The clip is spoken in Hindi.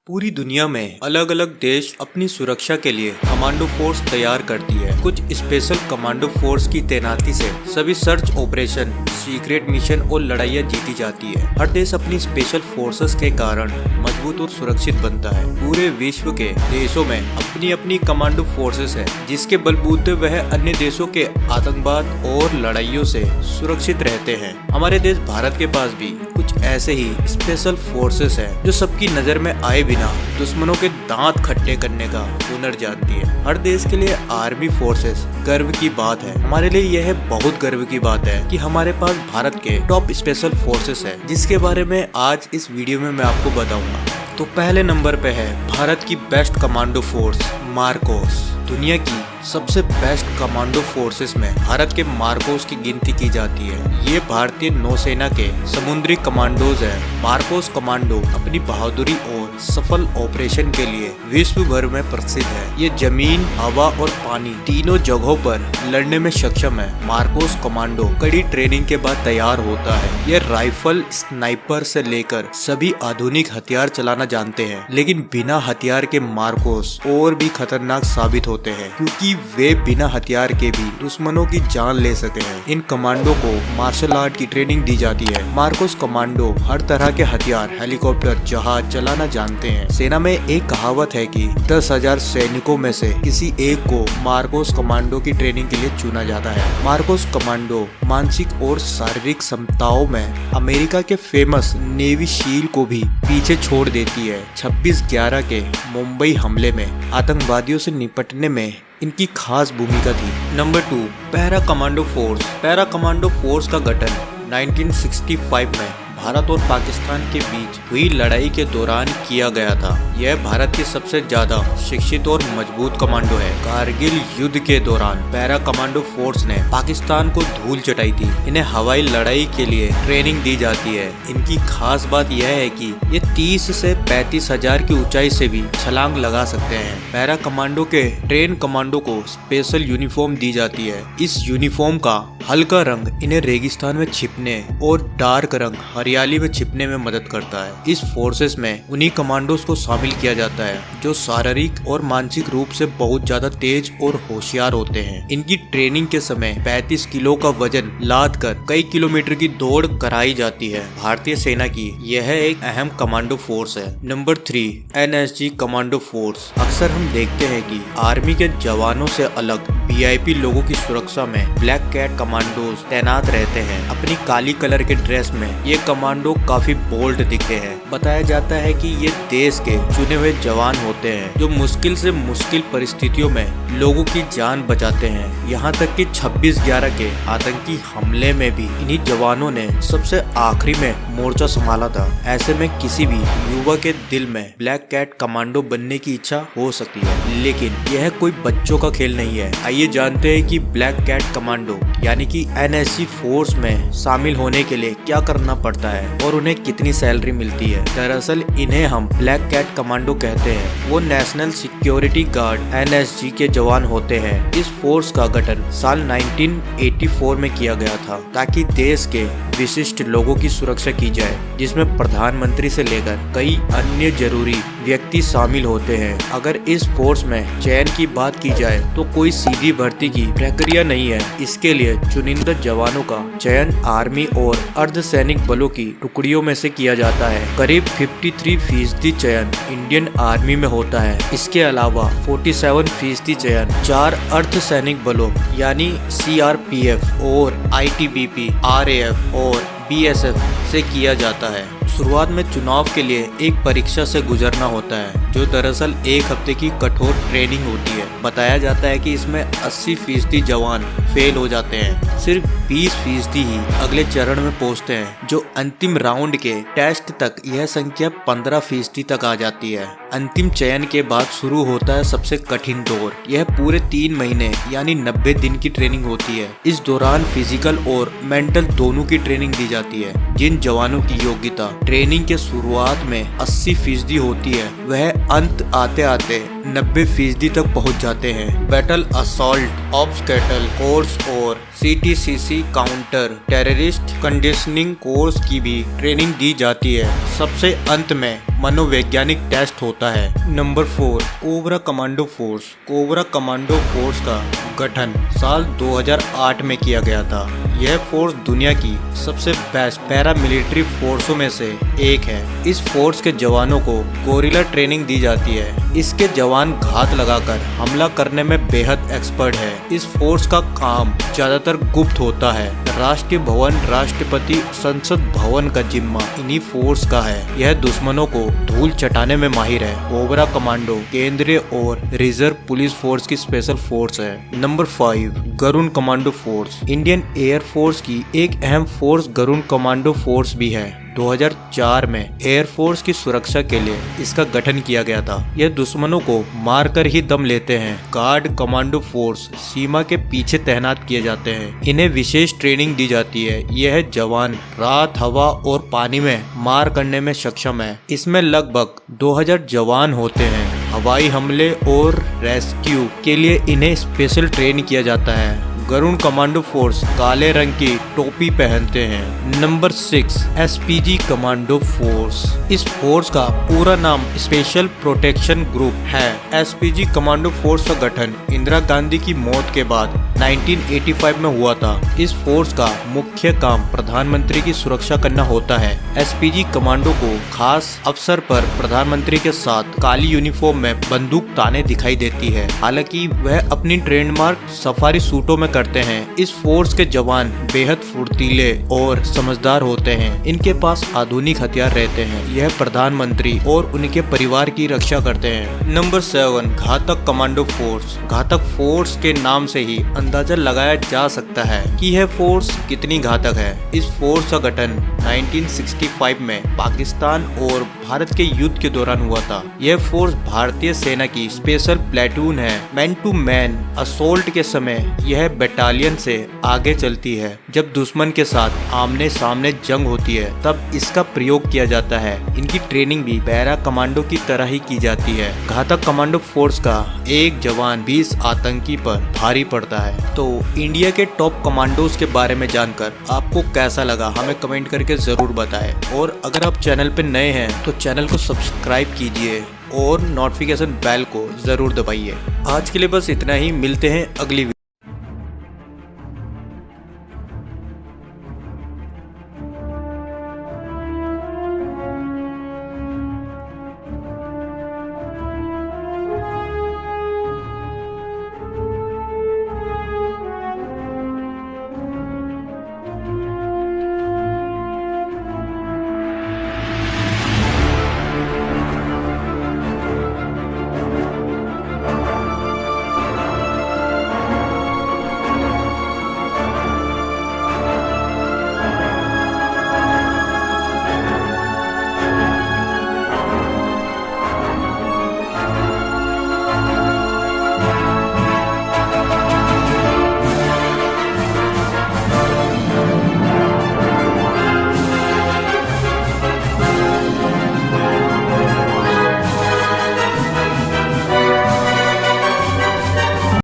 पूरी दुनिया में अलग अलग देश अपनी सुरक्षा के लिए कमांडो फोर्स तैयार करती है। कुछ स्पेशल कमांडो फोर्स की तैनाती से सभी सर्च ऑपरेशन, सीक्रेट मिशन और लड़ाइयाँ जीती जाती है। हर देश अपनी स्पेशल फोर्सेस के कारण मजबूत और सुरक्षित बनता है। पूरे विश्व के देशों में अपनी अपनी कमांडो फोर्सेस है, जिसके बलबूते वह अन्य देशों के आतंकवाद और लड़ाइयों से सुरक्षित रहते हैं। हमारे देश भारत के पास भी कुछ ऐसे ही स्पेशल फोर्सेस है जो सबकी नजर में आए बिना दुश्मनों के दांत खट्टे करने का हुनर जानती है। हर देश के लिए आर्मी फोर्सेस गर्व की बात है। हमारे लिए यह बहुत गर्व की बात है कि हमारे पास भारत के टॉप स्पेशल फोर्सेस है, जिसके बारे में आज इस वीडियो में मैं आपको बताऊंगा। तो पहले नंबर पे है भारत की बेस्ट कमांडो फोर्स मार्कोस। दुनिया की सबसे बेस्ट कमांडो फोर्सेस में भारत के मार्कोस की गिनती की जाती है। ये भारतीय नौसेना के समुद्री कमांडोज हैं। मार्कोस कमांडो अपनी बहादुरी और सफल ऑपरेशन के लिए विश्व भर में प्रसिद्ध है। ये जमीन, हवा और पानी तीनों जगहों पर लड़ने में सक्षम है। मार्कोस कमांडो कड़ी ट्रेनिंग के बाद तैयार होता है। ये राइफल, स्नाइपर से लेकर सभी आधुनिक हथियार चलाना जानते हैं, लेकिन बिना हथियार के मार्कोस और भी खतरनाक साबित होते हैं, क्योंकि वे बिना हथियार के भी दुश्मनों की जान ले सकते हैं। इन कमांडो को मार्शल आर्ट की ट्रेनिंग दी जाती है। मार्कोस कमांडो हर तरह के हथियार, हेलीकॉप्टर, जहाज चलाना जानते हैं। सेना में एक कहावत है कि 10,000 सैनिकों में से किसी एक को मार्कोस कमांडो की ट्रेनिंग के लिए चुना जाता है। मार्कोस कमांडो मानसिक और शारीरिक क्षमताओं में अमेरिका के फेमस नेवी शील को भी पीछे छोड़ देती है। 26/11 के मुंबई हमले में आतंकवादियों से निपटने में इनकी खास भूमिका थी। Number 2, para commando force. Para commando force का गठन 1965 में भारत और पाकिस्तान के बीच हुई लड़ाई के दौरान किया गया था। यह भारत की सबसे ज्यादा शिक्षित और मजबूत कमांडो है। कारगिल युद्ध के दौरान पैरा कमांडो फोर्स ने पाकिस्तान को धूल चटाई थी। इन्हें हवाई लड़ाई के लिए ट्रेनिंग दी जाती है। इनकी खास बात यह है कि ये 30 से 35,000 की ऊंचाई से भी छलांग लगा सकते हैं। पैरा कमांडो के ट्रेन कमांडो को स्पेशल यूनिफॉर्म दी जाती है। इस यूनिफॉर्म का हल्का रंग इन्हें रेगिस्तान में छिपने और डार्क रंग हरियाली में छिपने में मदद करता है। इस फोर्सेस में उन्हीं कमांडोज को शामिल किया जाता है जो शारीरिक और मानसिक रूप से बहुत ज्यादा तेज और होशियार होते हैं। इनकी ट्रेनिंग के समय 35 किलो का वजन लाद कर कई किलोमीटर की दौड़ कराई जाती है। भारतीय सेना की यह एक अहम कमांडो फोर्स है। Number 3, NSG commando force. अक्सर हम देखते हैं कि आर्मी के जवानों से अलग VIP लोगों की सुरक्षा में ब्लैक कैट कमांडोज तैनात रहते हैं। अपनी काली कलर के ड्रेस में ये कमांडो काफी बोल्ड दिखते हैं। बताया जाता है कि ये देश के चुने हुए जवान होते हैं जो मुश्किल से मुश्किल परिस्थितियों में लोगों की जान बचाते हैं। यहाँ तक कि 26/11 के आतंकी हमले में भी इन्हीं जवानों ने सबसे आखिरी में मोर्चा संभाला था। ऐसे में किसी भी युवा के दिल में ब्लैक कैट कमांडो बनने की इच्छा हो सकती है, लेकिन यह कोई बच्चों का खेल नहीं है। आइए जानते हैं कि ब्लैक कैट कमांडो यानी कि NSG फोर्स में शामिल होने के लिए क्या करना पड़ता है और उन्हें कितनी सैलरी मिलती है। दरअसल इन्हें हम ब्लैक कैट कमांडो कहते हैं। वो नेशनल सिक्योरिटी गार्ड NSG के जवान होते हैं। इस फोर्स का गठन साल 1984 में किया गया था ताकि देश के विशिष्ट लोगों की सुरक्षा की जाए, जिसमें प्रधानमंत्री से लेकर कई अन्य जरूरी व्यक्ति शामिल होते हैं। अगर इस फोर्स में चयन की बात की जाए तो कोई सीधी भर्ती की प्रक्रिया नहीं है। इसके लिए चुनिंदा जवानों का चयन आर्मी और अर्धसैनिक बलों की टुकड़ियों में से किया जाता है। करीब 53% चयन इंडियन आर्मी में होता है। इसके अलावा 47% चयन 4 अर्धसैनिक बलों यानी CRPF और ITBP, RAF और BSF से किया जाता है। शुरुआत में चुनाव के लिए एक परीक्षा से गुजरना होता है, जो दरअसल 1 हफ्ते की कठोर ट्रेनिंग होती है। बताया जाता है कि इसमें 80% जवान फेल हो जाते हैं। सिर्फ 20% ही अगले चरण में पहुंचते हैं। जो अंतिम राउंड के टेस्ट तक यह संख्या 15% तक आ जाती है। अंतिम चयन के बाद शुरू होता है सबसे कठिन दौर। यह पूरे 3 महीने यानी 90 दिन की ट्रेनिंग होती है। इस दौरान फिजिकल और मेंटल दोनों की ट्रेनिंग दी जाती है। जिन जवानों की योग्यता ट्रेनिंग के शुरुआत में 80% होती है, वह अंत आते आते 90% तक पहुंच जाते हैं। बैटल असॉल्ट ऑब्स्टेकल कोर्स और CTCC counter terrorist conditioning course की भी ट्रेनिंग दी जाती है। सबसे अंत में मनोवैज्ञानिक टेस्ट होता है। Number 4, cobra commando force. Cobra commando force का गठन साल 2008 में किया गया था। यह फोर्स दुनिया की सबसे बेस्ट पैरामिलिट्री फोर्सों में से एक है। इस फोर्स के जवानों को गोरिल्ला ट्रेनिंग दी जाती है। इसके जवान घात लगाकर हमला करने में बेहद एक्सपर्ट है। इस फोर्स का काम ज्यादातर गुप्त होता है। राष्ट्रीय भवन, राष्ट्रपति, संसद भवन का जिम्मा इन्हीं फोर्स का है। यह दुश्मनों को धूल चटाने में माहिर है। कोबरा कमांडो केंद्रीय और रिजर्व पुलिस फोर्स की स्पेशल फोर्स है। Number 5, Garud commando force. Indian air force की एक अहम फोर्स गरुड़ कमांडो फोर्स भी है। 2004 में एयरफोर्स की सुरक्षा के लिए इसका गठन किया गया था। यह दुश्मनों को मारकर ही दम लेते हैं। गार्ड कमांडो फोर्स सीमा के पीछे तैनात किए जाते हैं। इन्हें विशेष ट्रेनिंग दी जाती है। यह जवान रात, हवा और पानी में मार करने में सक्षम है। इसमें लगभग 2000 जवान होते हैं। हवाई हमले और रेस्क्यू के लिए इन्हें स्पेशल ट्रेन किया जाता है। गरुड़ कमांडो फोर्स काले रंग की टोपी पहनते हैं। Number 6, SPG commando force. इस फोर्स का पूरा नाम स्पेशल प्रोटेक्शन ग्रुप है। SPG कमांडो फोर्स का गठन इंदिरा गांधी की मौत के बाद 1985 में हुआ था। इस फोर्स का मुख्य काम प्रधानमंत्री की सुरक्षा करना होता है। SPG कमांडो को खास अवसर पर प्रधानमंत्री के साथ काली यूनिफॉर्म में बंदूक ताने दिखाई देती है। हालांकि वह अपनी ट्रेडमार्क सफारी सूटों में करते हैं। इस फोर्स के जवान बेहद फुर्तीले और समझदार होते हैं। इनके पास आधुनिक हथियार रहते हैं। यह प्रधानमंत्री और उनके परिवार की रक्षा करते हैं। नंबर 7, घातक कमांडो फोर्स। घातक फोर्स के नाम से ही अंदाजा लगाया जा सकता है कि यह फोर्स कितनी घातक है। इस फोर्स का गठन 1965 में पाकिस्तान और भारत के युद्ध के दौरान हुआ था। यह फोर्स भारतीय सेना की स्पेशल प्लेटून है। मैन टू मैन असोल्ट के समय यह बटालियन से आगे चलती है। जब दुश्मन के साथ आमने सामने जंग होती है तब इसका प्रयोग किया जाता है। इनकी ट्रेनिंग भी पैरा कमांडो की तरह ही की जाती है। घातक कमांडो फोर्स का एक जवान 20 आतंकी पर भारी पड़ता है। तो इंडिया के टॉप कमांडोज के बारे में जानकर आपको कैसा लगा हमें कमेंट करके जरूर बताएं। और अगर आप चैनल पे नए हैं तो चैनल को सब्सक्राइब कीजिए और नोटिफिकेशन बेल को जरूर दबाइए। आज के लिए बस इतना ही। मिलते हैं अगली